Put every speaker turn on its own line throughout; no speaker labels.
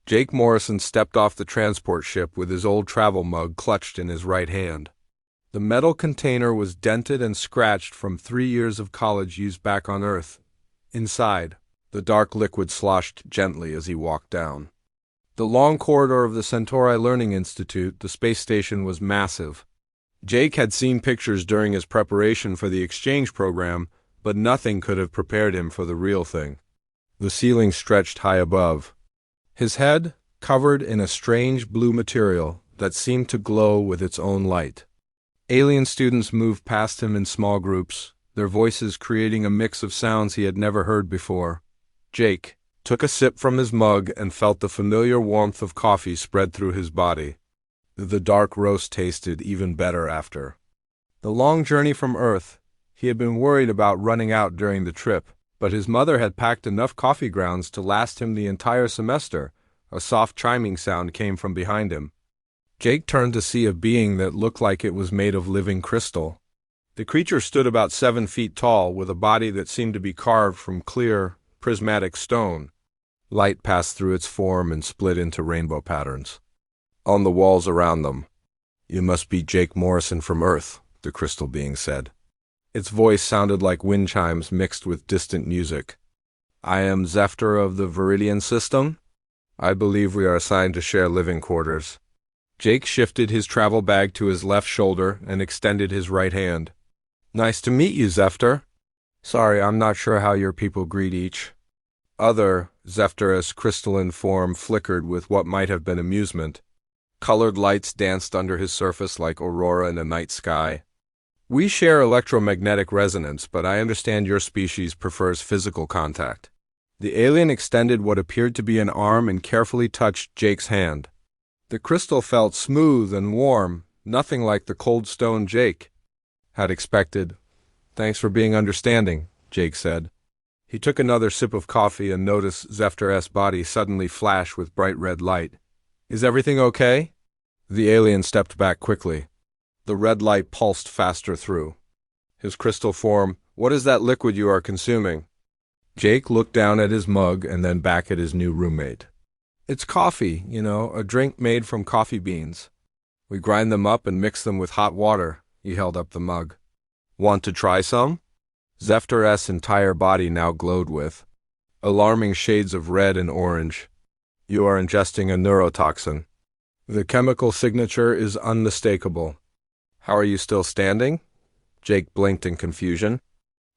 Jake Morrison stepped off the transport ship with his old travel mug clutched in his right hand. The metal container was dented and scratched from 3 years of college used back on Earth. Inside, the dark liquid sloshed gently as he walked down. The long corridor of the Centauri Learning Institute, the space station, was massive. Jake had seen pictures during his preparation for the exchange program, but nothing could have prepared him for the real thing. The ceiling stretched high above. His head, covered in a strange blue material that seemed to glow with its own light. Alien students moved past him in small groups, their voices creating a mix of sounds he had never heard before. Jake took a sip from his mug and felt the familiar warmth of coffee spread through his body. The dark roast tasted even better after. The long journey from Earth, he had been worried about running out during the trip, but his mother had packed enough coffee grounds to last him the entire semester. A soft chiming sound came from behind him. Jake turned to see a being that looked like it was made of living crystal. The creature stood about 7 feet tall, with a body that seemed to be carved from clear, prismatic stone. Light passed through its form and split into rainbow patterns. On the walls around them, "You must be Jake Morrison from Earth," the crystal being said. Its voice sounded like wind chimes mixed with distant music. "I am Zephyr of the Viridian system. I believe we are assigned to share living quarters." Jake shifted his travel bag to his left shoulder and extended his right hand. "Nice to meet you, Zephyr. Sorry, I'm not sure how your people greet each other." Zephyr's crystalline form flickered with what might have been amusement. Colored lights danced under his surface like aurora in a night sky. "We share electromagnetic resonance, but I understand your species prefers physical contact." The alien extended what appeared to be an arm and carefully touched Jake's hand. The crystal felt smooth and warm, nothing like the cold stone Jake had expected. "Thanks for being understanding," Jake said. He took another sip of coffee and noticed Zephyr's body suddenly flash with bright red light. "Is everything okay?" The alien stepped back quickly. The red light pulsed faster through his crystal form. "What is that liquid you are consuming?" Jake looked down at his mug and then back at his new roommate. "It's coffee, a drink made from coffee beans. We grind them up and mix them with hot water." He held up the mug. "Want to try some?" Zephyr's entire body now glowed with alarming shades of red and orange. "You are ingesting a neurotoxin. The chemical signature is unmistakable." "How are you still standing?" Jake blinked in confusion.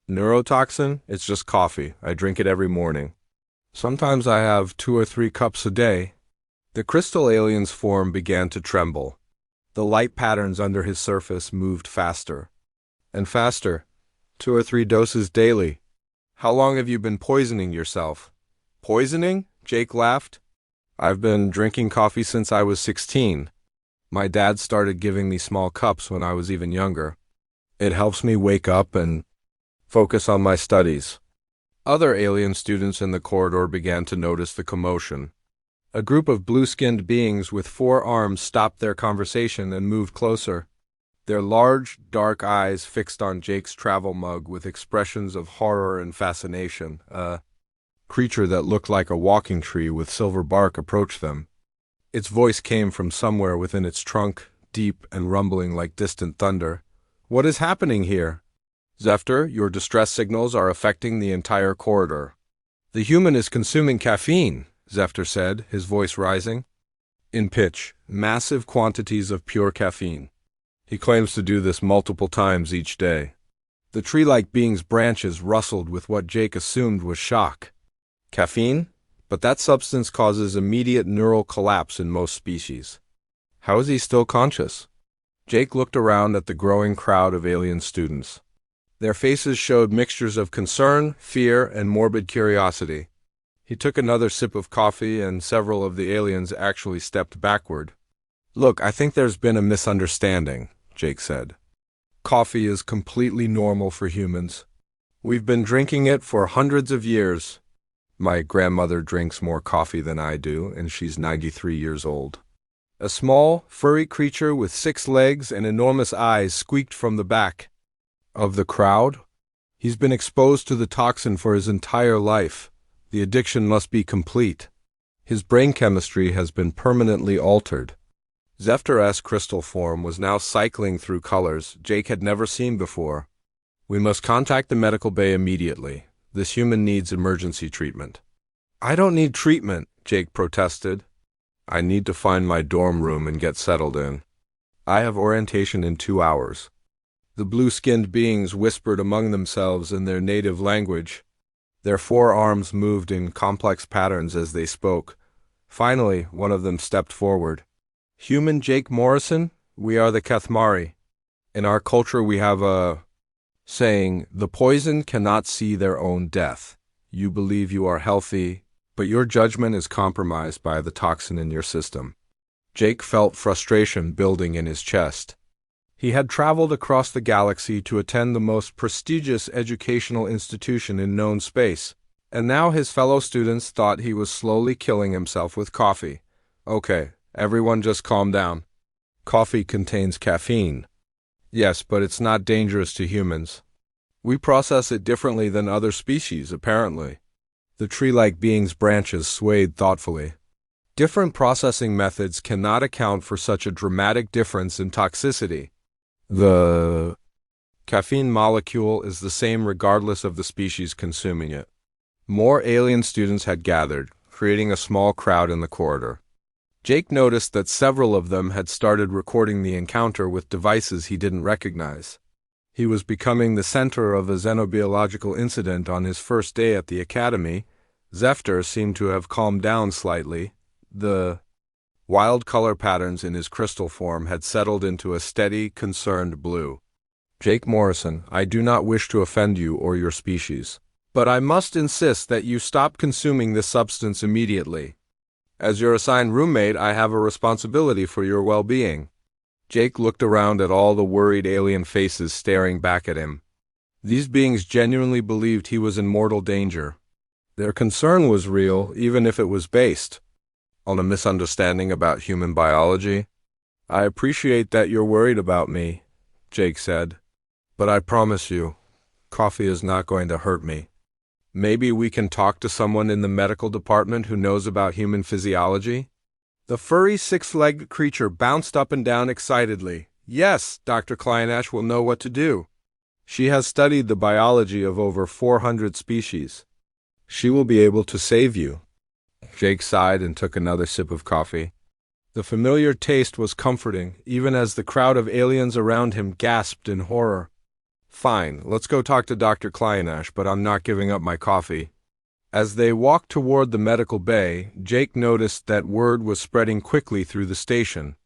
"Neurotoxin? It's just coffee. I drink it every morning. Sometimes I have 2 or 3 cups a day." The crystal alien's form began to tremble. The light patterns under his surface moved faster and faster. 2 or 3 doses daily. "How long have you been poisoning yourself?" "Poisoning?" Jake laughed. "I've been drinking coffee since I was 16. My dad started giving me small cups when I was even younger. It helps me wake up and focus on my studies." Other alien students in the corridor began to notice the commotion. A group of blue-skinned beings with 4 arms stopped their conversation and moved closer, their large, dark eyes fixed on Jake's travel mug with expressions of horror and fascination. A creature that looked like a walking tree with silver bark approached them. Its voice came from somewhere within its trunk, deep and rumbling like distant thunder. "What is happening here?" "Zephyr, your distress signals are affecting the entire corridor." "The human is consuming caffeine," Zephyr said, his voice rising in pitch, "massive quantities of pure caffeine. He claims to do this multiple times each day." The tree-like being's branches rustled with what Jake assumed was shock. "Caffeine? But that substance causes immediate neural collapse in most species. How is he still conscious?" Jake looked around at the growing crowd of alien students. Their faces showed mixtures of concern, fear, and morbid curiosity. He took another sip of coffee, and several of the aliens actually stepped backward. "Look, I think there's been a misunderstanding," Jake said. "Coffee is completely normal for humans. We've been drinking it for hundreds of years. My grandmother drinks more coffee than I do, and she's 93 years old." A small, furry creature with 6 legs and enormous eyes squeaked from the back of the crowd. "He's been exposed to the toxin for his entire life. The addiction must be complete." His brain chemistry has been permanently altered. Zephyr's crystal form was now cycling through colors Jake had never seen before. We must contact the medical bay immediately. This human needs emergency treatment. I don't need treatment, Jake protested. I need to find my dorm room and get settled in. I have orientation in 2 hours. The blue-skinned beings whispered among themselves in their native language. Their forearms moved in complex patterns as they spoke. Finally, one of them stepped forward. Human Jake Morrison, we are the Kathmari. In our culture we have a saying, the poison cannot see their own death. You believe you are healthy, but your judgment is compromised by the toxin in your system. Jake felt frustration building in his chest. He had traveled across the galaxy to attend the most prestigious educational institution in known space, and now his fellow students thought he was slowly killing himself with coffee. Okay, everyone just calm down. Coffee contains caffeine. Yes, but it's not dangerous to humans. We process it differently than other species, apparently. The tree-like being's branches swayed thoughtfully. Different processing methods cannot account for such a dramatic difference in toxicity. The caffeine molecule is the same regardless of the species consuming it. More alien students had gathered, creating a small crowd in the corridor. Jake noticed that several of them had started recording the encounter with devices he didn't recognize. He was becoming the center of a xenobiological incident on his first day at the academy. Zephyr seemed to have calmed down slightly. The wild color patterns in his crystal form had settled into a steady, concerned blue. Jake Morrison, I do not wish to offend you or your species, but I must insist that you stop consuming this substance immediately. As your assigned roommate, I have a responsibility for your well-being. Jake looked around at all the worried alien faces staring back at him. These beings genuinely believed he was in mortal danger. Their concern was real, even if it was based on a misunderstanding about human biology. I appreciate that you're worried about me, Jake said, but I promise you, coffee is not going to hurt me. Maybe we can talk to someone in the medical department who knows about human physiology? The furry six-legged creature bounced up and down excitedly. Yes, Dr. Kleinash will know what to do. She has studied the biology of over 400 species. She will be able to save you. Jake sighed and took another sip of coffee. The familiar taste was comforting, even as the crowd of aliens around him gasped in horror. Fine, let's go talk to Dr. Kleinash, but I'm not giving up my coffee. As they walked toward the medical bay, Jake noticed that word was spreading quickly through the station.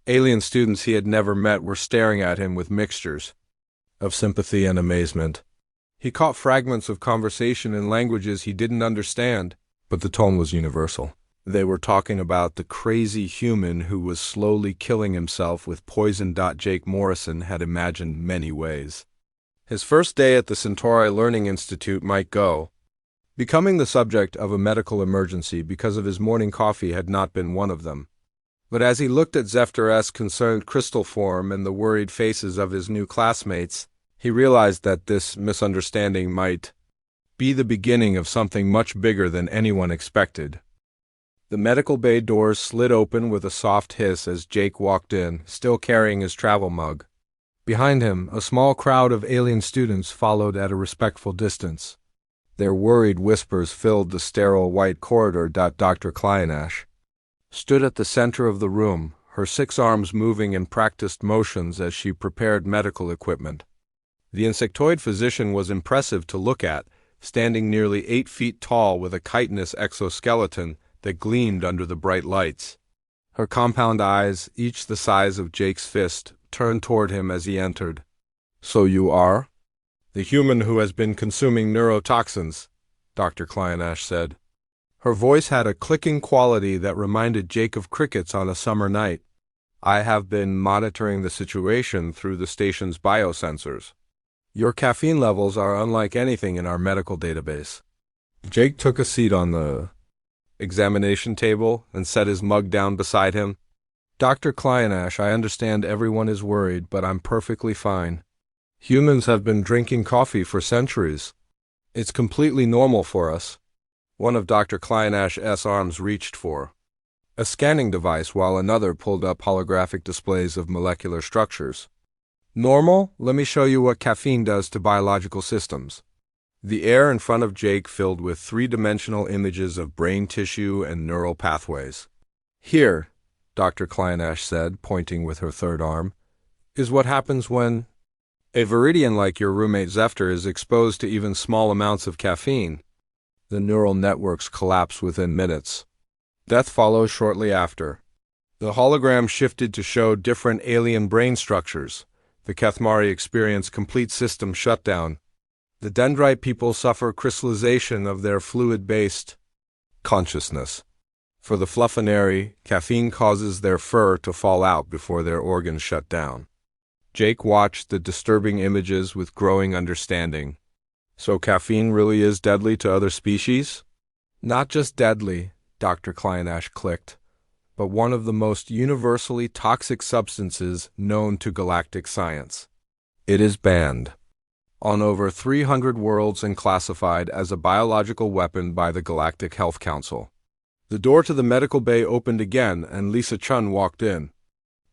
Alien students he had never met were staring at him with mixtures of sympathy and amazement. He caught fragments of conversation in languages he didn't understand, but the tone was universal. They were talking about the crazy human who was slowly killing himself with poison. Jake Morrison had imagined many ways. His first day at the Centauri Learning Institute might go. Becoming the subject of a medical emergency because of his morning coffee had not been one of them. But as he looked at Zephyr's concerned crystal form and the worried faces of his new classmates, he realized that this misunderstanding might be the beginning of something much bigger than anyone expected. The medical bay doors slid open with a soft hiss as Jake walked in, still carrying his travel mug. Behind him, a small crowd of alien students followed at a respectful distance. Their worried whispers filled the sterile white corridor. Dr. Kleinash stood at the center of the room, her 6 arms moving in practiced motions as she prepared medical equipment. The insectoid physician was impressive to look at, standing nearly 8 feet tall with a chitinous exoskeleton that gleamed under the bright lights. Her compound eyes, each the size of Jake's fist, turned toward him as he entered. So you are? The human who has been consuming neurotoxins, Dr. Kleinash said. Her voice had a clicking quality that reminded Jake of crickets on a summer night. I have been monitoring the situation through the station's biosensors. Your caffeine levels are unlike anything in our medical database. Jake took a seat on the examination table and set his mug down beside him. Dr. Kleinash, I understand everyone is worried, but I'm perfectly fine. Humans have been drinking coffee for centuries. It's completely normal for us. One of Dr. Kleinash's arms reached for a scanning device while another pulled up holographic displays of molecular structures. Normal, let me show you what caffeine does to biological systems. The air in front of Jake filled with three-dimensional images of brain tissue and neural pathways. Here, Dr. Kleinash said, pointing with her third arm, is what happens when a Viridian like your roommate Zefter is exposed to even small amounts of caffeine. The neural networks collapse within minutes. Death follows shortly after. The hologram shifted to show different alien brain structures. The Kethmari experience complete system shutdown. The Dendrite people suffer crystallization of their fluid-based consciousness. For the Fluffinari, caffeine causes their fur to fall out before their organs shut down. Jake watched the disturbing images with growing understanding. So caffeine really is deadly to other species? Not just deadly, Dr. Kleinash clicked, but one of the most universally toxic substances known to galactic science. It is banned on over 300 worlds and classified as a biological weapon by the Galactic Health Council. The door to the medical bay opened again, and Lisa Chun walked in.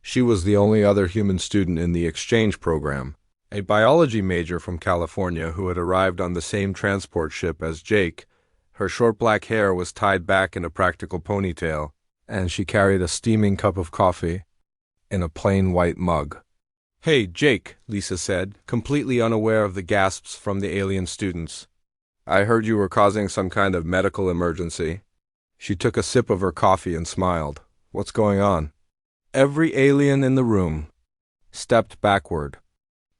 She was the only other human student in the exchange program, a biology major from California who had arrived on the same transport ship as Jake. Her short black hair was tied back in a practical ponytail, and she carried a steaming cup of coffee in a plain white mug. "Hey, Jake," Lisa said, completely unaware of the gasps from the alien students. "I heard you were causing some kind of medical emergency." She took a sip of her coffee and smiled. "What's going on?" Every alien in the room stepped backward.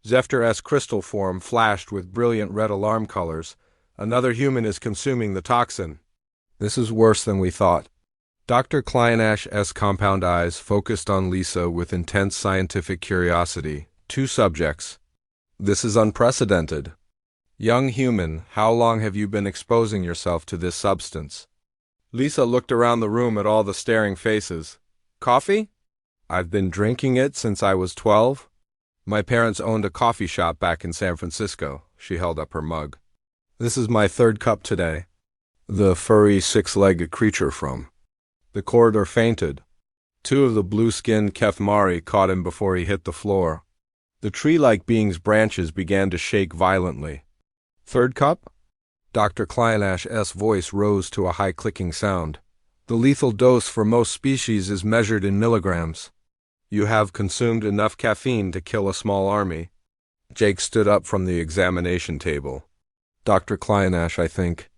Zefter's crystal form flashed with brilliant red alarm colors. Another human is consuming the toxin. This is worse than we thought. Dr. Kleinash's compound eyes focused on Lisa with intense scientific curiosity. Two subjects. This is unprecedented. Young human, how long have you been exposing yourself to this substance? Lisa looked around the room at all the staring faces. Coffee? I've been drinking it since I was 12. My parents owned a coffee shop back in San Francisco. She held up her mug. This is my third cup today. The furry six-legged creature from the corridor fainted. Two of the blue-skinned Kethmari caught him before he hit the floor. The tree-like being's branches began to shake violently. Third cup? Dr. Kleinash's voice rose to a high-clicking sound. The lethal dose for most species is measured in milligrams. You have consumed enough caffeine to kill a small army. Jake stood up from the examination table. Dr. Kleinash, I think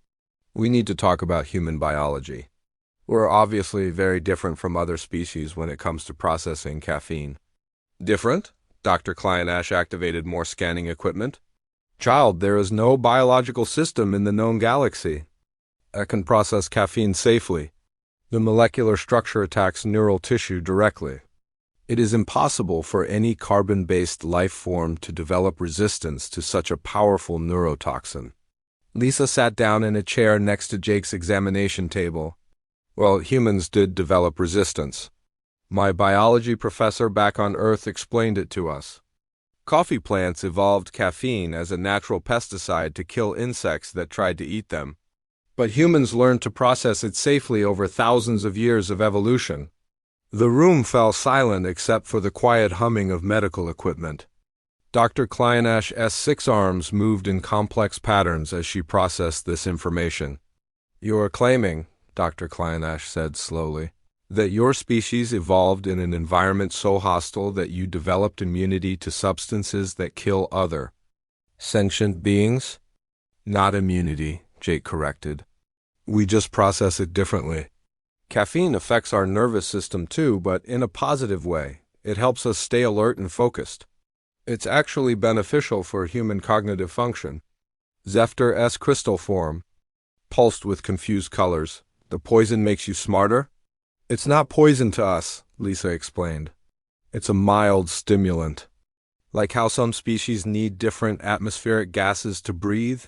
we need to talk about human biology. We're obviously very different from other species when it comes to processing caffeine. Different? Dr. Kleinash activated more scanning equipment. Child, there is no biological system in the known galaxy that can process caffeine safely. The molecular structure attacks neural tissue directly. It is impossible for any carbon-based life form to develop resistance to such a powerful neurotoxin. Lisa sat down in a chair next to Jake's examination table. Well, humans did develop resistance. My biology professor back on Earth explained it to us. Coffee plants evolved caffeine as a natural pesticide to kill insects that tried to eat them. But humans learned to process it safely over thousands of years of evolution. The room fell silent except for the quiet humming of medical equipment. Dr. Kleinash's 6 arms moved in complex patterns as she processed this information. You are claiming, Dr. Kleinash said slowly, that your species evolved in an environment so hostile that you developed immunity to substances that kill other sentient beings? Not immunity, Jake corrected. We just process it differently. Caffeine affects our nervous system too, but in a positive way. It helps us stay alert and focused. It's actually beneficial for human cognitive function. Zefter's crystal form pulsed with confused colors. The poison makes you smarter? It's not poison to us, Lisa explained. It's a mild stimulant. Like how some species need different atmospheric gases to breathe,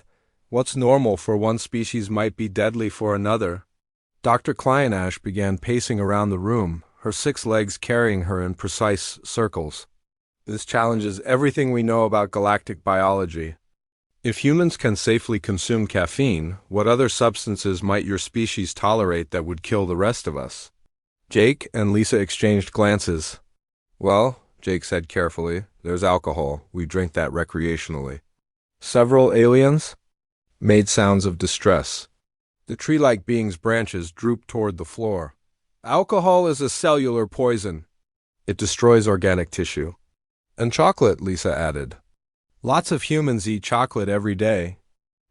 what's normal for one species might be deadly for another. Dr. Kleinash began pacing around the room, her 6 legs carrying her in precise circles. This challenges everything we know about galactic biology. If humans can safely consume caffeine, what other substances might your species tolerate that would kill the rest of us? Jake and Lisa exchanged glances. Well, Jake said carefully, there's alcohol. We drink that recreationally. Several aliens made sounds of distress. The tree-like being's branches drooped toward the floor. Alcohol is a cellular poison. It destroys organic tissue. And chocolate, Lisa added. Lots of humans eat chocolate every day.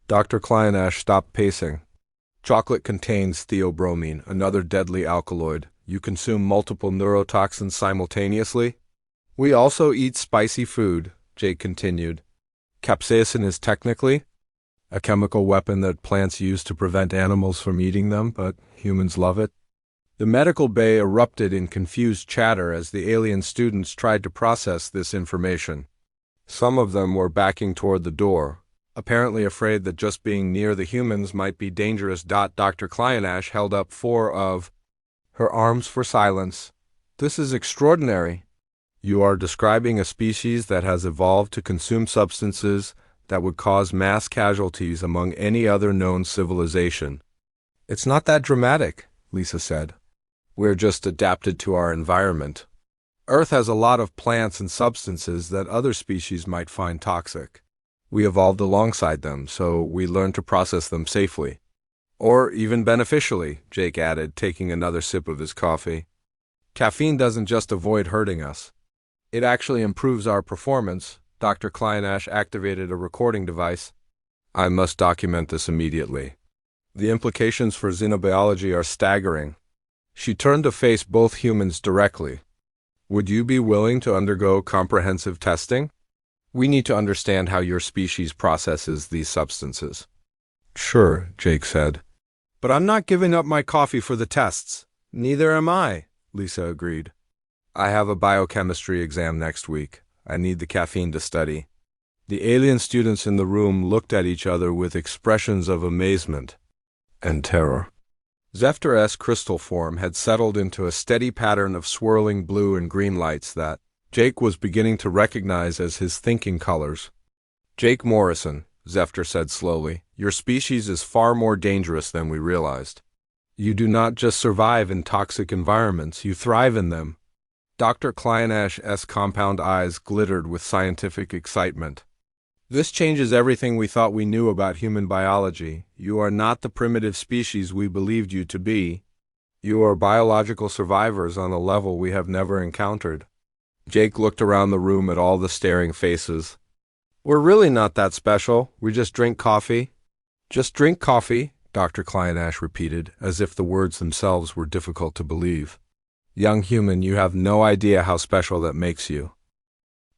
Dr. Kleinash stopped pacing. Chocolate contains theobromine, another deadly alkaloid. You consume multiple neurotoxins simultaneously. We also eat spicy food, Jake continued. Capsaicin is technically a chemical weapon that plants use to prevent animals from eating them, but humans love it. The medical bay erupted in confused chatter as the alien students tried to process this information. Some of them were backing toward the door, apparently afraid that just being near the humans might be dangerous. Dr. Kleinash held up four of her arms for silence. This is extraordinary. You are describing a species that has evolved to consume substances that would cause mass casualties among any other known civilization. It's not that dramatic, Lisa said. We're just adapted to our environment. Earth has a lot of plants and substances that other species might find toxic. We evolved alongside them, so we learned to process them safely. Or even beneficially, Jake added, taking another sip of his coffee. Caffeine doesn't just avoid hurting us. It actually improves our performance. Dr. Kleinash activated a recording device. I must document this immediately. The implications for xenobiology are staggering. She turned to face both humans directly. Would you be willing to undergo comprehensive testing? We need to understand how your species processes these substances. Sure, Jake said. But I'm not giving up my coffee for the tests. Neither am I, Lisa agreed. I have a biochemistry exam next week. I need the caffeine to study. The alien students in the room looked at each other with expressions of amazement and terror. Zephyr-S crystal form had settled into a steady pattern of swirling blue and green lights that Jake was beginning to recognize as his thinking colors. Jake Morrison, Zephyr said slowly, your species is far more dangerous than we realized. You do not just survive in toxic environments, you thrive in them. Dr. Kleinash's compound eyes glittered with scientific excitement. This changes everything we thought we knew about human biology. You are not the primitive species we believed you to be. You are biological survivors on a level we have never encountered. Jake looked around the room at all the staring faces. We're really not that special. We just drink coffee. Just drink coffee, Dr. Kleinash repeated, as if the words themselves were difficult to believe. Young human, you have no idea how special that makes you.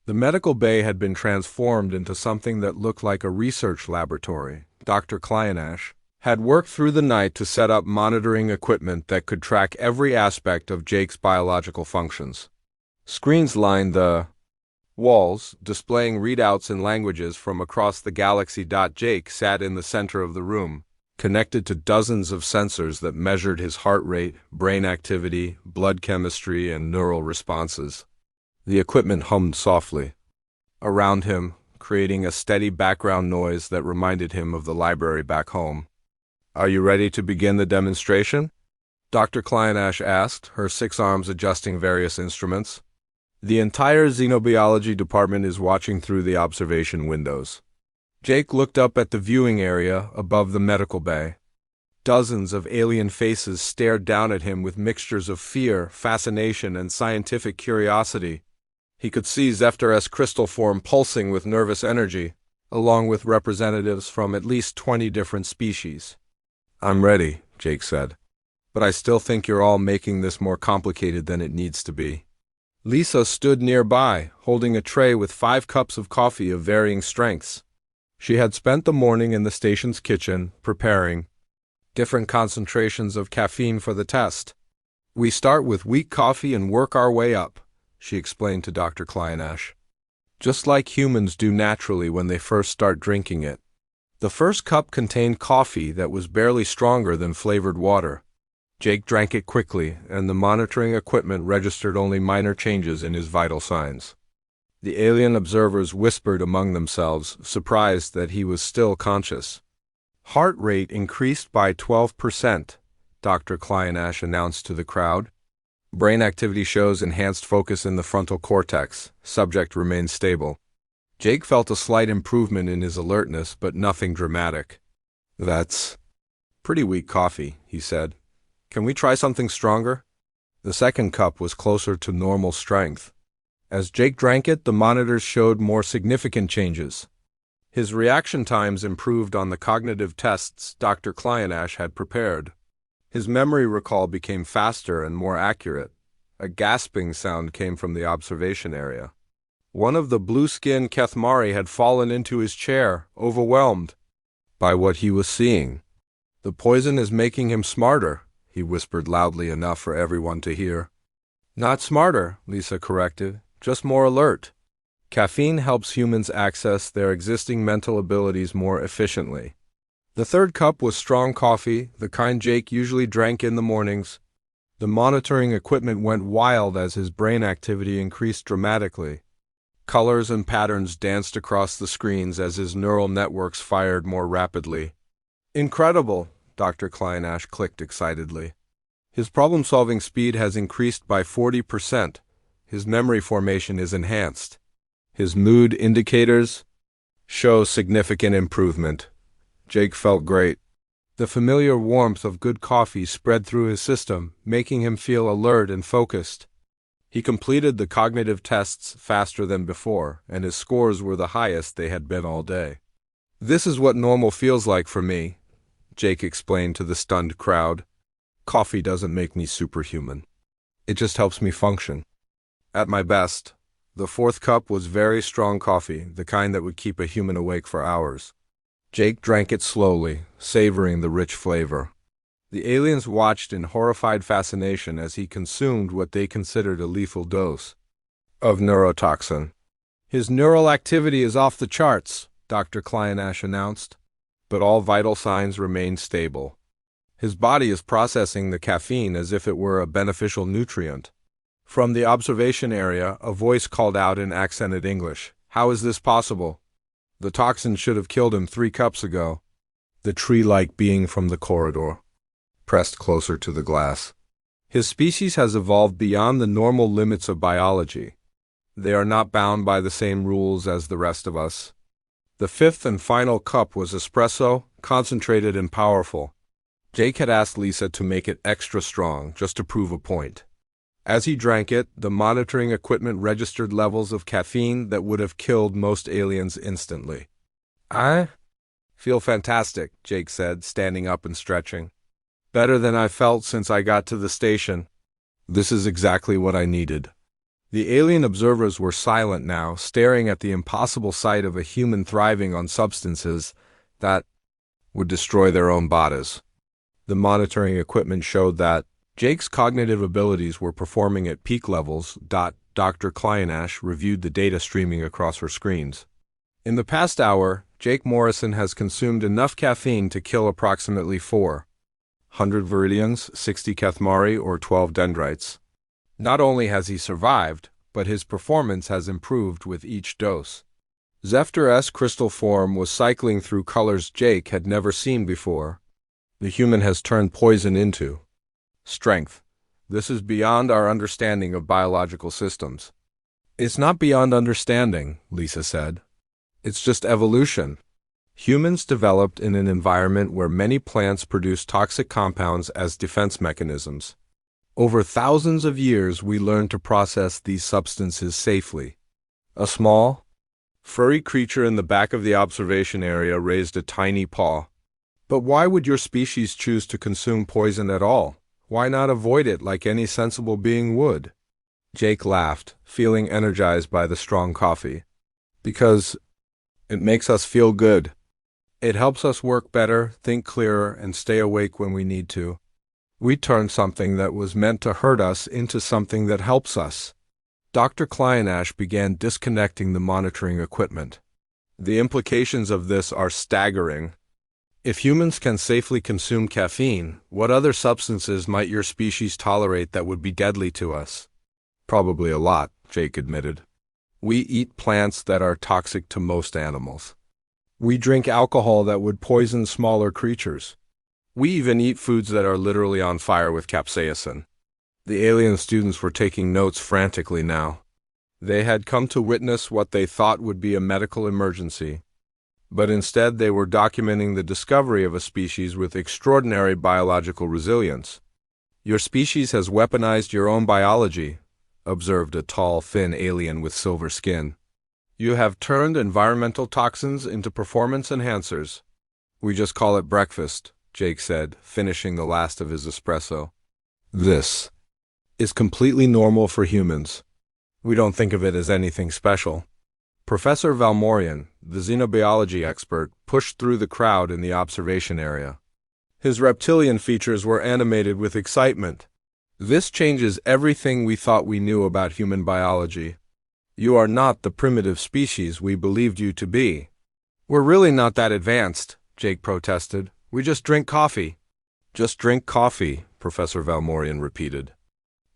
The medical bay had been transformed into something that looked like a research laboratory. Dr. Kleinash had worked through the night to set up monitoring equipment that could track every aspect of Jake's biological functions. Screens lined the walls, displaying readouts in languages from across the galaxy. Jake sat in the center of the room, connected to dozens of sensors that measured his heart rate, brain activity, blood chemistry, and neural responses. The equipment hummed softly around him, creating a steady background noise that reminded him of the library back home. Are you ready to begin the demonstration? Dr. Kleinash asked, her 6 arms adjusting various instruments. The entire xenobiology department is watching through the observation windows. Jake looked up at the viewing area above the medical bay. Dozens of alien faces stared down at him with mixtures of fear, fascination, and scientific curiosity. He could see Zephyr-S crystal form pulsing with nervous energy, along with representatives from at least 20 different species. I'm ready, Jake said. But I still think you're all making this more complicated than it needs to be. Lisa stood nearby, holding a tray with 5 cups of coffee of varying strengths. She had spent the morning in the station's kitchen, preparing different concentrations of caffeine for the test. We start with weak coffee and work our way up, she explained to Dr. Kleinash. Just like humans do naturally when they first start drinking it. The first cup contained coffee that was barely stronger than flavored water. Jake drank it quickly, and the monitoring equipment registered only minor changes in his vital signs. The alien observers whispered among themselves, surprised that he was still conscious. Heart rate increased by 12%, Dr. Kleinach announced to the crowd. Brain activity shows enhanced focus in the frontal cortex. Subject remains stable. Jake felt a slight improvement in his alertness, but nothing dramatic. That's pretty weak coffee, he said. Can we try something stronger? The second cup was closer to normal strength. As Jake drank it, the monitors showed more significant changes. His reaction times improved on the cognitive tests Dr. Kleinach had prepared. His memory recall became faster and more accurate. A gasping sound came from the observation area. One of the blue-skinned Kethmari had fallen into his chair, overwhelmed by what he was seeing. The poison is making him smarter, he whispered loudly enough for everyone to hear. Not smarter, Lisa corrected, just more alert. Caffeine helps humans access their existing mental abilities more efficiently. The third cup was strong coffee, the kind Jake usually drank in the mornings. The monitoring equipment went wild as his brain activity increased dramatically. Colors and patterns danced across the screens as his neural networks fired more rapidly. Incredible, Dr. Kleinach clicked excitedly. His problem-solving speed has increased by 40%. His memory formation is enhanced. His mood indicators show significant improvement. Jake felt great. The familiar warmth of good coffee spread through his system, making him feel alert and focused. He completed the cognitive tests faster than before, and his scores were the highest they had been all day. This is what normal feels like for me, Jake explained to the stunned crowd. Coffee doesn't make me superhuman. It just helps me function. At my best, the fourth cup was very strong coffee, the kind that would keep a human awake for hours. Jake drank it slowly, savoring the rich flavor. The aliens watched in horrified fascination as he consumed what they considered a lethal dose of neurotoxin. His neural activity is off the charts, Dr. Kleinach announced, but all vital signs remain stable. His body is processing the caffeine as if it were a beneficial nutrient. From the observation area, a voice called out in accented English, "How is this possible? The toxin should have killed him 3 cups ago." The tree-like being from the corridor pressed closer to the glass. His species has evolved beyond the normal limits of biology. They are not bound by the same rules as the rest of us. The fifth and final cup was espresso, concentrated and powerful. Jake had asked Lisa to make it extra strong, just to prove a point. As he drank it, the monitoring equipment registered levels of caffeine that would have killed most aliens instantly. "I feel fantastic," Jake said, standing up and stretching. "Better than I felt since I got to the station. This is exactly what I needed." The alien observers were silent now, staring at the impossible sight of a human thriving on substances that would destroy their own bodies. The monitoring equipment showed that Jake's cognitive abilities were performing at peak levels. Dr. Kleinach reviewed the data streaming across her screens. In the past hour, Jake Morrison has consumed enough caffeine to kill approximately 400 viridians, 60 Kethmari, or 12 dendrites. Not only has he survived, but his performance has improved with each dose. Zephyr's crystal form was cycling through colors Jake had never seen before. The human has turned poison into strength. This is beyond our understanding of biological systems. It's not beyond understanding, Lisa said. It's just evolution. Humans developed in an environment where many plants produce toxic compounds as defense mechanisms. Over thousands of years, we learned to process these substances safely. A small, furry creature in the back of the observation area raised a tiny paw. But why would your species choose to consume poison at all? Why not avoid it like any sensible being would? Jake laughed, feeling energized by the strong coffee. Because it makes us feel good. It helps us work better, think clearer, and stay awake when we need to. We turn something that was meant to hurt us into something that helps us. Dr. Kleinach began disconnecting the monitoring equipment. The implications of this are staggering. If humans can safely consume caffeine, what other substances might your species tolerate that would be deadly to us? Probably a lot, Jake admitted. We eat plants that are toxic to most animals. We drink alcohol that would poison smaller creatures. We even eat foods that are literally on fire with capsaicin. The alien students were taking notes frantically now. They had come to witness what they thought would be a medical emergency, but instead they were documenting the discovery of a species with extraordinary biological resilience. "Your species has weaponized your own biology," observed a tall, thin alien with silver skin. "You have turned environmental toxins into performance enhancers." "We just call it breakfast," Jake said, finishing the last of his espresso. "This is completely normal for humans. We don't think of it as anything special." Professor Valmorian, the xenobiology expert, pushed through the crowd in the observation area. His reptilian features were animated with excitement. "This changes everything we thought we knew about human biology. You are not the primitive species we believed you to be." "We're really not that advanced," Jake protested. "We just drink coffee." "Just drink coffee," Professor Valmorian repeated.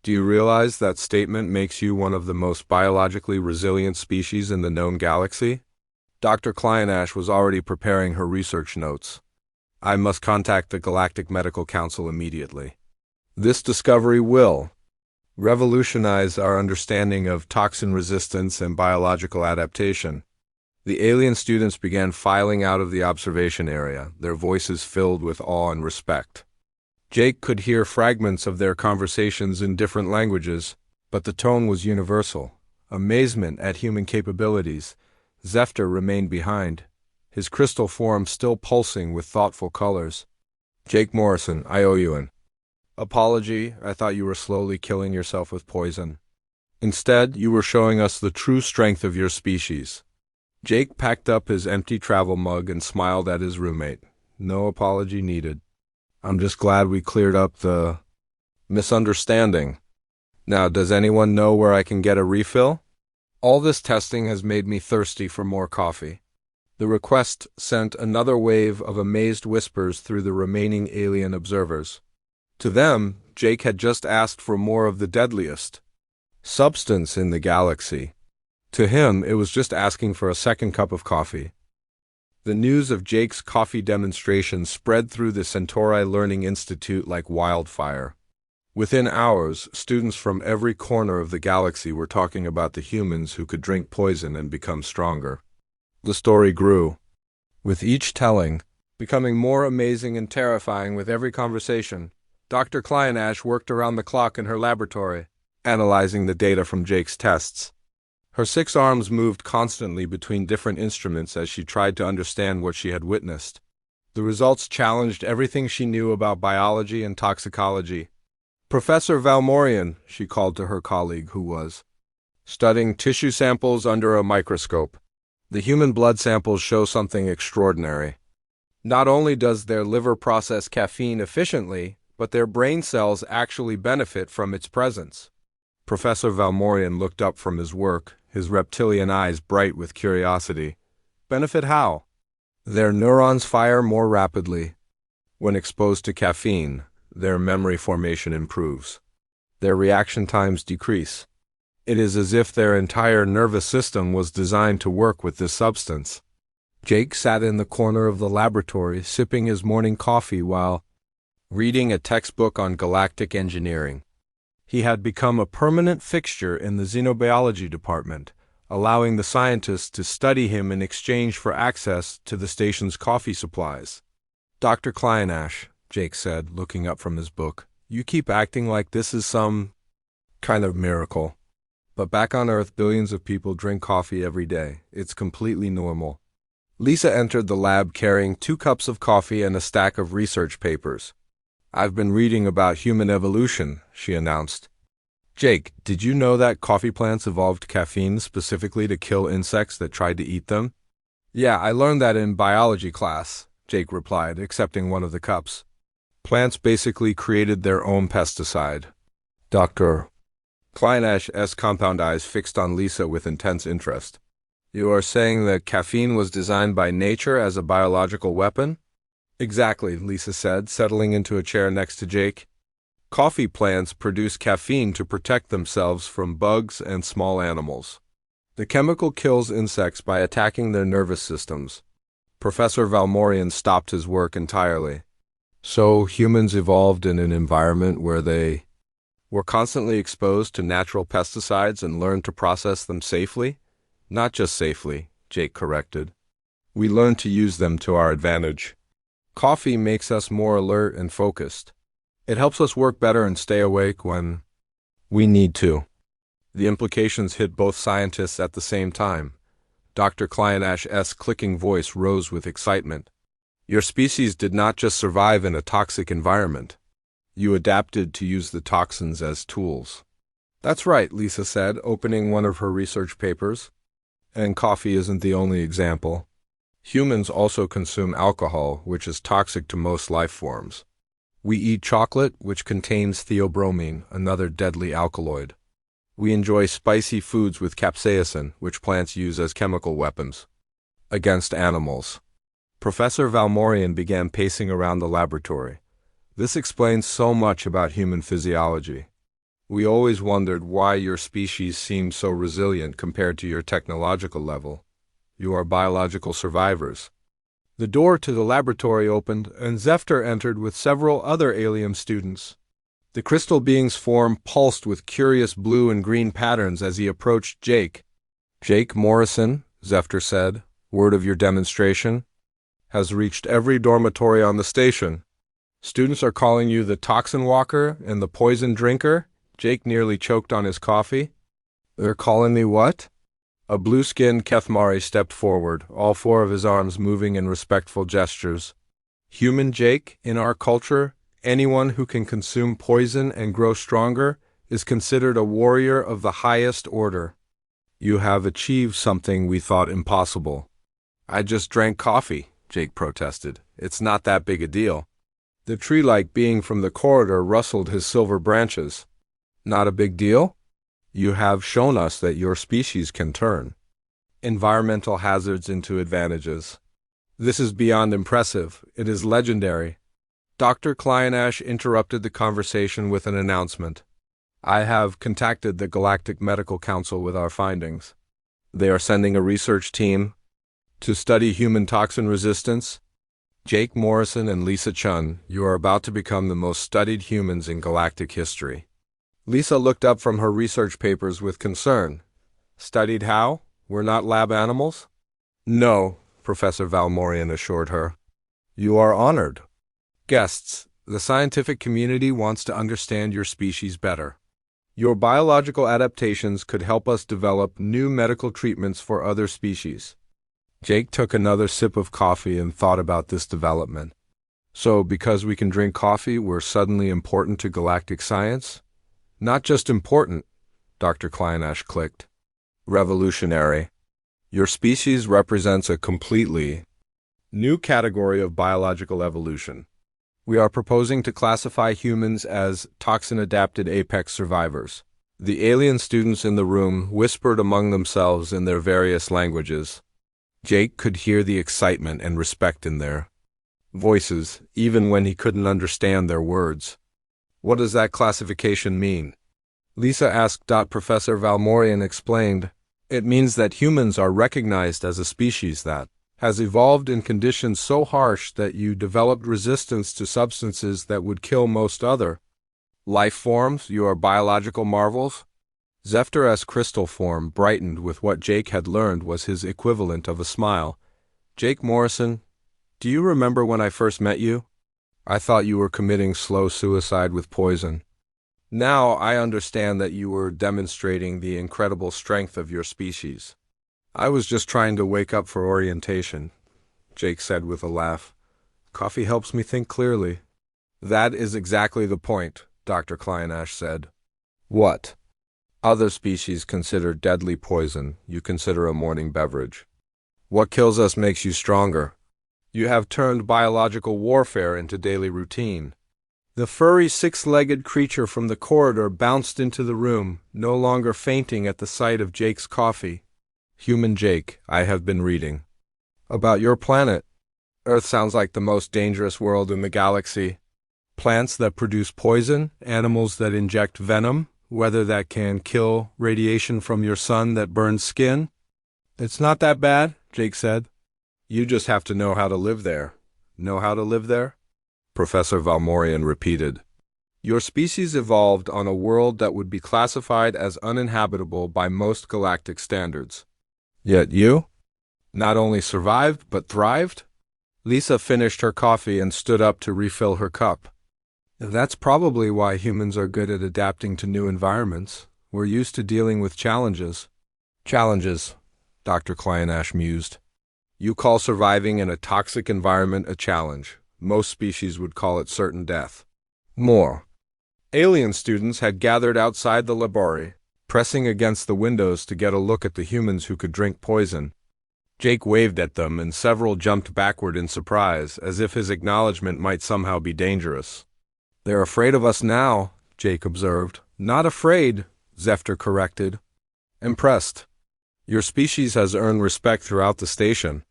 "Do you realize that statement makes you one of the most biologically resilient species in the known galaxy?" Dr. Kleinash was already preparing her research notes. "I must contact the Galactic Medical Council immediately. This discovery will revolutionize our understanding of toxin resistance and biological adaptation." The alien students began filing out of the observation area, their voices filled with awe and respect. Jake could hear fragments of their conversations in different languages, but the tone was universal. Amazement at human capabilities. Zephyr remained behind, his crystal form still pulsing with thoughtful colors. "Jake Morrison, I owe you an apology. I thought you were slowly killing yourself with poison. Instead, you were showing us the true strength of your species." Jake packed up his empty travel mug and smiled at his roommate. "No apology needed. I'm just glad we cleared up the misunderstanding. Now, does anyone know where I can get a refill? All this testing has made me thirsty for more coffee." The request sent another wave of amazed whispers through the remaining alien observers. To them, Jake had just asked for more of the deadliest substance in the galaxy. To him, it was just asking for a second cup of coffee. The news of Jake's coffee demonstration spread through the Centauri Learning Institute like wildfire. Within hours, students from every corner of the galaxy were talking about the humans who could drink poison and become stronger. The story grew, with each telling becoming more amazing and terrifying with every conversation. Dr. Kleinash worked around the clock in her laboratory, analyzing the data from Jake's tests. Her 6 arms moved constantly between different instruments as she tried to understand what she had witnessed. The results challenged everything she knew about biology and toxicology. "Professor Valmorian," she called to her colleague, who was studying tissue samples under a microscope. "The human blood samples show something extraordinary. Not only does their liver process caffeine efficiently, but their brain cells actually benefit from its presence." Professor Valmorian looked up from his work, his reptilian eyes bright with curiosity. "Benefit how?" "Their neurons fire more rapidly. When exposed to caffeine, their memory formation improves. Their reaction times decrease. It is as if their entire nervous system was designed to work with this substance." Jake sat in the corner of the laboratory, sipping his morning coffee while reading a textbook on galactic engineering. He had become a permanent fixture in the xenobiology department, allowing the scientists to study him in exchange for access to the station's coffee supplies. "Dr. Kleinash," Jake said, looking up from his book, "you keep acting like this is some kind of miracle. But back on Earth, billions of people drink coffee every day. It's completely normal." Lisa entered the lab carrying 2 cups of coffee and a stack of research papers. "I've been reading about human evolution," she announced. "Jake, did you know that coffee plants evolved caffeine specifically to kill insects that tried to eat them?" "Yeah, I learned that in biology class," Jake replied, accepting one of the cups. "Plants basically created their own pesticide." Dr. Kleinash's compound eyes fixed on Lisa with intense interest. "You are saying that caffeine was designed by nature as a biological weapon?" "Exactly," Lisa said, settling into a chair next to Jake. "Coffee plants produce caffeine to protect themselves from bugs and small animals. The chemical kills insects by attacking their nervous systems. Professor Valmorian stopped his work entirely. So humans evolved in an environment where they were constantly exposed to natural pesticides and learned to process them safely? Not just safely, Jake corrected. We learned to use them to our advantage. Coffee makes us more alert and focused. It helps us work better and stay awake when we need to. The implications hit both scientists at the same time. Dr. Kleinash's clicking voice rose with excitement. Your species did not just survive in a toxic environment. You adapted to use the toxins as tools. That's right, Lisa said, opening one of her research papers. And coffee isn't the only example. Humans also consume alcohol, which is toxic to most life forms. We eat chocolate, which contains theobromine, another deadly alkaloid. We enjoy spicy foods with capsaicin, which plants use as chemical weapons against animals. Professor Valmorian began pacing around the laboratory. This explains so much about human physiology. We always wondered why your species seemed so resilient compared to your technological level. You are biological survivors. The door to the laboratory opened, and Zefter entered with several other alien students. The crystal being's form pulsed with curious blue and green patterns as he approached Jake. Jake Morrison, Zefter said, word of your demonstration has reached every dormitory on the station. Students are calling you the toxin walker and the poison drinker. Jake nearly choked on his coffee. They're calling me what? A blue-skinned Kethmari stepped forward, all four of his arms moving in respectful gestures. Human Jake, in our culture, anyone who can consume poison and grow stronger is considered a warrior of the highest order. You have achieved something we thought impossible. I just drank coffee, Jake protested. It's not that big a deal. The tree-like being from the corridor rustled his silver branches. Not a big deal? You have shown us that your species can turn environmental hazards into advantages. This is beyond impressive. It is legendary. Dr. Kleinash interrupted the conversation with an announcement. I have contacted the Galactic Medical Council with our findings. They are sending a research team to study human toxin resistance. Jake Morrison and Lisa Chun, you are about to become the most studied humans in galactic history. Lisa looked up from her research papers with concern. Studied how? We're not lab animals? No, Professor Valmorian assured her. You are honored. Guests, the scientific community wants to understand your species better. Your biological adaptations could help us develop new medical treatments for other species. Jake took another sip of coffee and thought about this development. So, because we can drink coffee, we're suddenly important to galactic science? Not just important, Dr. Kleinash clicked. Revolutionary. Your species represents a completely new category of biological evolution. We are proposing to classify humans as toxin-adapted apex survivors. The alien students in the room whispered among themselves in their various languages. Jake could hear the excitement and respect in their voices, even when he couldn't understand their words. What does that classification mean? Lisa asked. Professor Valmorian explained. It means that humans are recognized as a species that has evolved in conditions so harsh that you developed resistance to substances that would kill most other life forms. You are biological marvels. Zefter's crystal form brightened with what Jake had learned was his equivalent of a smile. Jake Morrison, do you remember when I first met you? I thought you were committing slow suicide with poison. Now I understand that you were demonstrating the incredible strength of your species. I was just trying to wake up for orientation, Jake said with a laugh. Coffee helps me think clearly. That is exactly the point, Dr. Kleinash said. What? Other species consider deadly poison. You consider a morning beverage. What kills us makes you stronger. You have turned biological warfare into daily routine. The furry six-legged creature from the corridor bounced into the room, no longer fainting at the sight of Jake's coffee. Human Jake, I have been reading about your planet. Earth sounds like the most dangerous world in the galaxy. Plants that produce poison, animals that inject venom, Weather that can kill, radiation from your sun that burns skin? It's not that bad, Jake said. You just have to know how to live there. Know how to live there? Professor Valmorian repeated. Your species evolved on a world that would be classified as uninhabitable by most galactic standards. Yet you? Not only survived, but thrived? Lisa finished her coffee and stood up to refill her cup. That's probably why humans are good at adapting to new environments. We're used to dealing with challenges. Challenges, Dr. Klyainash mused. You call surviving in a toxic environment a challenge. Most species would call it certain death. More. Alien students had gathered outside the laboratory, pressing against the windows to get a look at the humans who could drink poison. Jake waved at them, and several jumped backward in surprise, as if his acknowledgement might somehow be dangerous. They're afraid of us now, Jake observed. Not afraid, Zefter corrected. Impressed. Your species has earned respect throughout the station.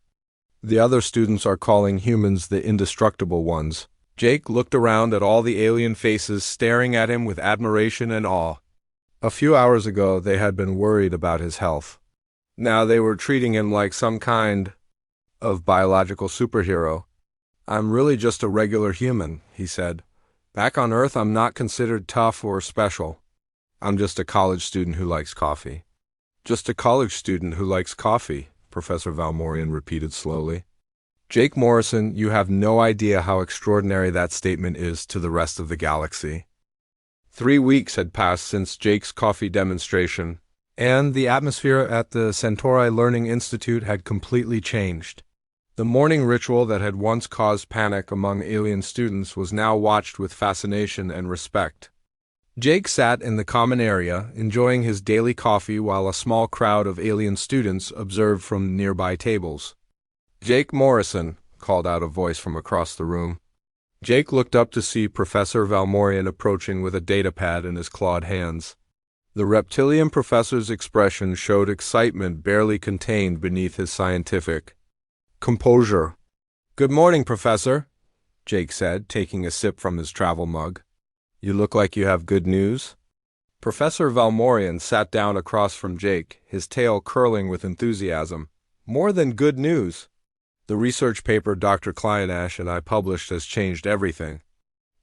The other students are calling humans the indestructible ones. Jake looked around at all the alien faces staring at him with admiration and awe. A few hours ago, they had been worried about his health. Now they were treating him like some kind of biological superhero. I'm really just a regular human, he said. Back on Earth, I'm not considered tough or special. I'm just a college student who likes coffee. Just a college student who likes coffee, Professor Valmorian repeated slowly. Jake Morrison, you have no idea how extraordinary that statement is to the rest of the galaxy. 3 weeks had passed since Jake's coffee demonstration, and the atmosphere at the Centauri Learning Institute had completely changed. The morning ritual that had once caused panic among alien students was now watched with fascination and respect. Jake sat in the common area, enjoying his daily coffee while a small crowd of alien students observed from nearby tables. Jake Morrison, called out a voice from across the room. Jake looked up to see Professor Valmorian approaching with a datapad in his clawed hands. The reptilian professor's expression showed excitement barely contained beneath his scientific composure. Good morning, Professor, Jake said, taking a sip from his travel mug. You look like you have good news. Professor Valmorian sat down across from Jake, his tail curling with enthusiasm. More than good news. The research paper Dr. Klyainash and I published has changed everything.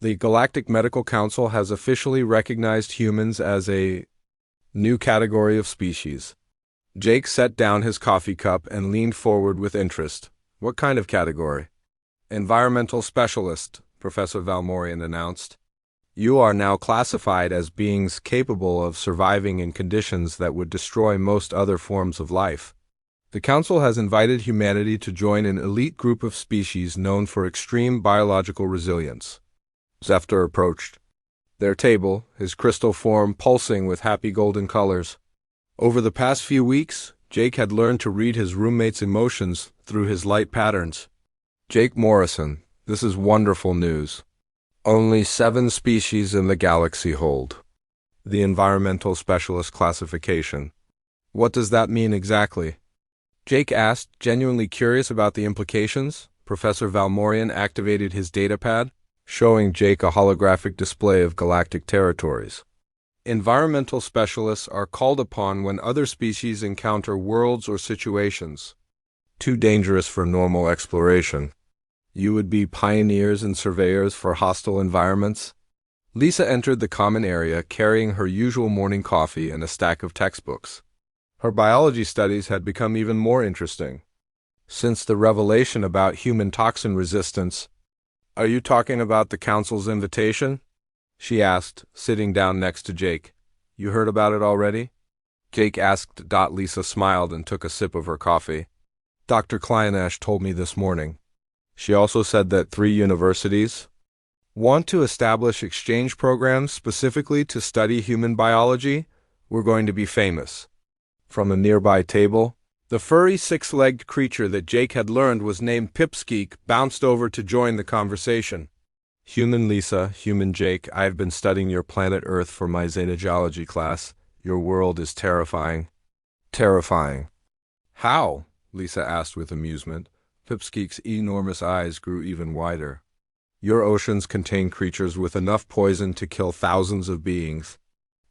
The Galactic Medical Council has officially recognized humans as a new category of species. Jake set down his coffee cup and leaned forward with interest. What kind of category? Environmental specialist, Professor Valmorian announced. You are now classified as beings capable of surviving in conditions that would destroy most other forms of life. The Council has invited humanity to join an elite group of species known for extreme biological resilience. Zefter approached their table, his crystal form pulsing with happy golden colors. Over the past few weeks, Jake had learned to read his roommate's emotions through his light patterns. Jake Morrison, this is wonderful news. Only 7 species in the galaxy hold the environmental specialist classification. What does that mean exactly? Jake asked, genuinely curious about the implications. Professor Valmorian activated his datapad, showing Jake a holographic display of galactic territories. Environmental specialists are called upon when other species encounter worlds or situations too dangerous for normal exploration. You would be pioneers and surveyors for hostile environments. Lisa entered the common area carrying her usual morning coffee and a stack of textbooks. Her biology studies had become even more interesting since the revelation about human toxin resistance. Are you talking about the Council's invitation? She asked, sitting down next to Jake. You heard about it already? Jake asked. Lisa smiled and took a sip of her coffee. Dr. Klyainash told me this morning. She also said that 3 universities want to establish exchange programs specifically to study human biology. We're going to be famous. From a nearby table, the furry 6-legged creature that Jake had learned was named Pipsqueak bounced over to join the conversation. Human Lisa, human Jake, I have been studying your planet Earth for my xenogeology class. Your world is terrifying. Terrifying. How? Lisa asked with amusement. Pipsqueak's enormous eyes grew even wider. Your oceans contain creatures with enough poison to kill thousands of beings.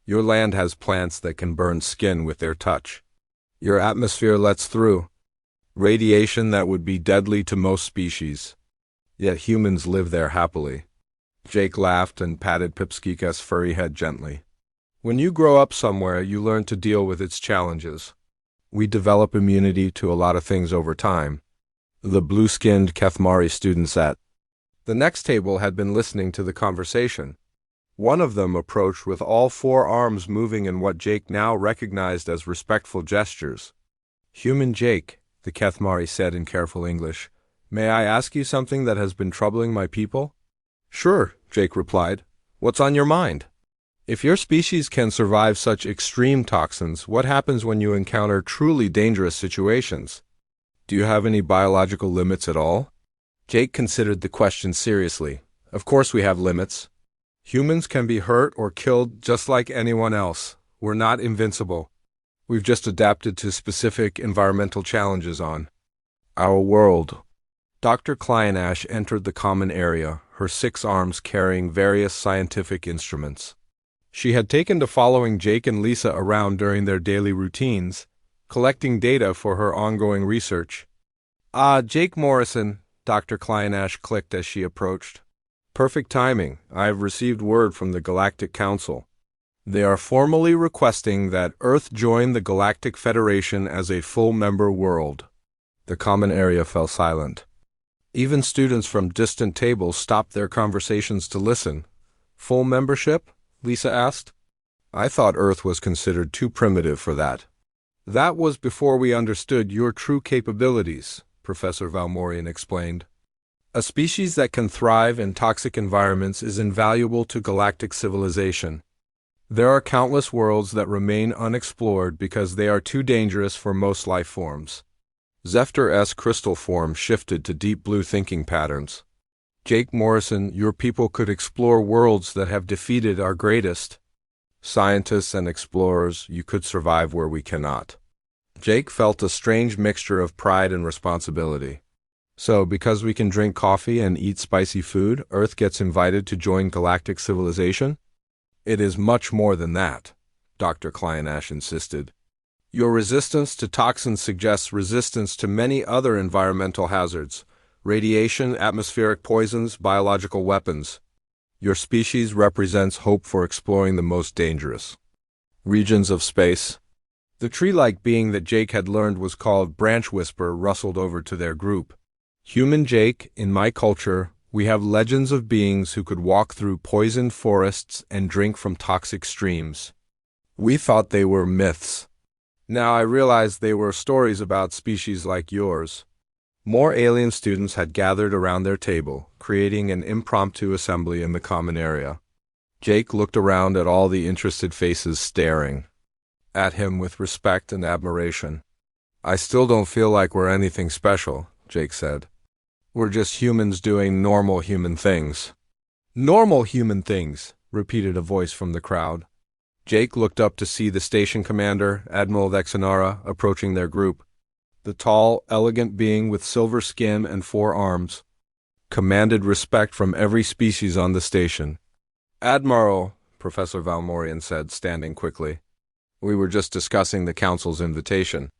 Your land has plants that can burn skin with their touch. Your atmosphere lets through radiation that would be deadly to most species. Yet humans live there happily. Jake laughed and patted Pipskika's furry head gently. When you grow up somewhere, you learn to deal with its challenges. We develop immunity to a lot of things over time. The blue-skinned Kethmari students at the next table had been listening to the conversation. One of them approached with all four arms moving in what Jake now recognized as respectful gestures. "Human Jake," the Kethmari said in careful English, "may I ask you something that has been troubling my people?" "Sure," Jake replied. "What's on your mind?" "If your species can survive such extreme toxins, what happens when you encounter truly dangerous situations? Do you have any biological limits at all?" Jake considered the question seriously. "Of course we have limits. Humans can be hurt or killed just like anyone else. We're not invincible. We've just adapted to specific environmental challenges on our world." Dr. Kleinashe entered the common area, her 6 arms carrying various scientific instruments. She had taken to following Jake and Lisa around during their daily routines, collecting data for her ongoing research. "Ah, Jake Morrison," Dr. Kleinashe clicked as she approached. "Perfect timing. I have received word from the Galactic Council. They are formally requesting that Earth join the Galactic Federation as a full member world." The common area fell silent. Even students from distant tables stopped their conversations to listen. "Full membership?" Lisa asked. "I thought Earth was considered too primitive for that." "That was before we understood your true capabilities," Professor Valmorian explained. "A species that can thrive in toxic environments is invaluable to galactic civilization. There are countless worlds that remain unexplored because they are too dangerous for most life forms." Zephyr-S crystal form shifted to deep blue thinking patterns. "Jake Morrison, your people could explore worlds that have defeated our greatest scientists and explorers. You could survive where we cannot." Jake felt a strange mixture of pride and responsibility. "So, because we can drink coffee and eat spicy food, Earth gets invited to join galactic civilization?" "It is much more than that," Dr. Kleinashe insisted. "Your resistance to toxins suggests resistance to many other environmental hazards: radiation, atmospheric poisons, biological weapons. Your species represents hope for exploring the most dangerous regions of space." The tree-like being that Jake had learned was called Branch Whisper rustled over to their group. "Human Jake, in my culture, we have legends of beings who could walk through poisoned forests and drink from toxic streams. We thought they were myths. Now I realize they were stories about species like yours." More alien students had gathered around their table, creating an impromptu assembly in the common area. Jake looked around at all the interested faces staring at him with respect and admiration. "I still don't feel like we're anything special," Jake said. "We're just humans doing normal human things." "Normal human things," repeated a voice from the crowd. Jake looked up to see the station commander, Admiral Vexenara, approaching their group. The tall, elegant being with silver skin and 4 arms commanded respect from every species on the station. "Admiral," Professor Valmorian said, standing quickly. "We were just discussing the Council's invitation."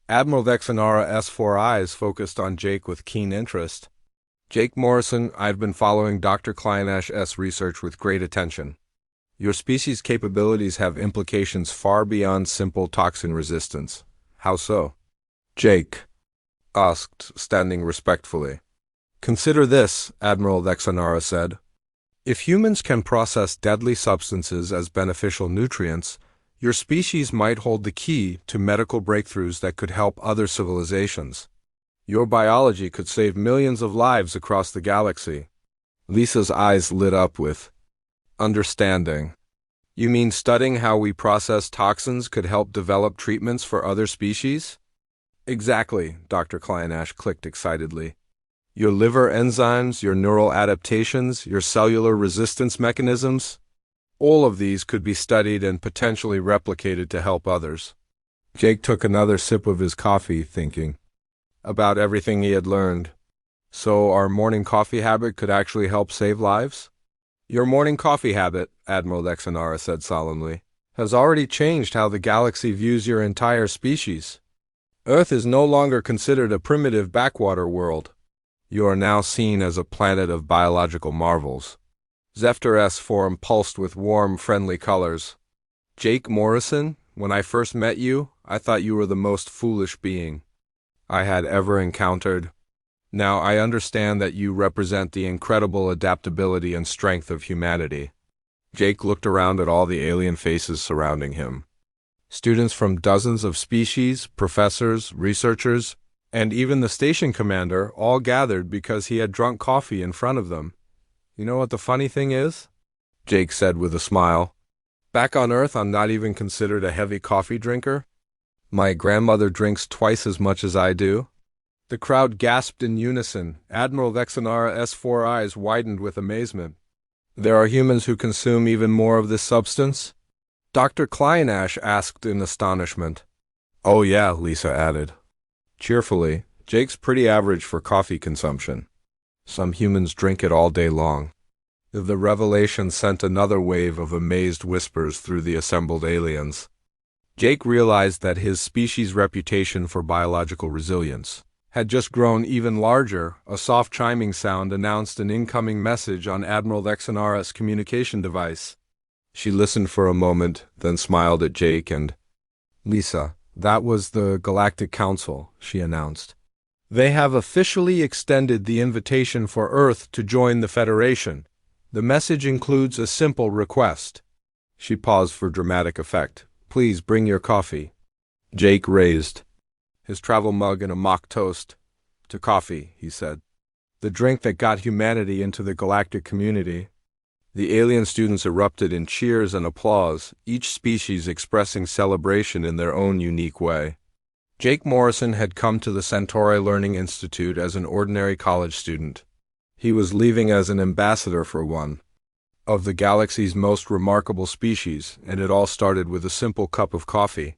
Admiral Vexenara's 4 eyes focused on Jake with keen interest. "Jake Morrison, I've been following Dr. Kleinashe's research with great attention. Your species' capabilities have implications far beyond simple toxin resistance. How so?" Jake asked, standing respectfully. "Consider this," Admiral Vexenara said. "If humans can process deadly substances as beneficial nutrients, your species might hold the key to medical breakthroughs that could help other civilizations. Your biology could save millions of lives across the galaxy." Lisa's eyes lit up with understanding. "You mean studying how we process toxins could help develop treatments for other species?" "Exactly," Dr. Kleinashe clicked excitedly. "Your liver enzymes, your neural adaptations, your cellular resistance mechanisms, all of these could be studied and potentially replicated to help others." Jake took another sip of his coffee, thinking about everything he had learned. "So our morning coffee habit could actually help save lives?" "Your morning coffee habit," Admiral Vexenara said solemnly, has already changed how the galaxy views your entire species. Earth is no longer considered a primitive backwater world. You are now seen as a planet of biological marvels. Zephyr's form pulsed with warm, friendly colors. Jake Morrison, when I first met you, I thought you were the most foolish being I had ever encountered. Now I understand that you represent the incredible adaptability and strength of humanity. Jake looked around at all the alien faces surrounding him. Students from dozens of species, professors, researchers, and even the station commander all gathered because he had drunk coffee in front of them. You know what the funny thing is? Jake said with a smile. Back on Earth, I'm not even considered a heavy coffee drinker. My grandmother drinks twice as much as I do. The crowd gasped in unison. Admiral Vexenara's 4 eyes widened with amazement. There are humans who consume even more of this substance? Dr. Kleinash asked in astonishment. Oh yeah, Lisa added. Cheerfully, Jake's pretty average for coffee consumption. Some humans drink it all day long. The revelation sent another wave of amazed whispers through the assembled aliens. Jake realized that his species' reputation for biological resilience had just grown even larger. A soft chiming sound announced an incoming message on Admiral Vexenara's communication device. She listened for a moment, then smiled at Jake and, Lisa, that was the Galactic Council, she announced. They have officially extended the invitation for Earth to join the Federation. The message includes a simple request. She paused for dramatic effect. Please bring your coffee. Jake raised his travel mug in a mock toast. To coffee, he said. The drink that got humanity into the galactic community. The alien students erupted in cheers and applause, each species expressing celebration in their own unique way. Jake Morrison had come to the Centauri Learning Institute as an ordinary college student. He was leaving as an ambassador for one of the galaxy's most remarkable species, and it all started with a simple cup of coffee.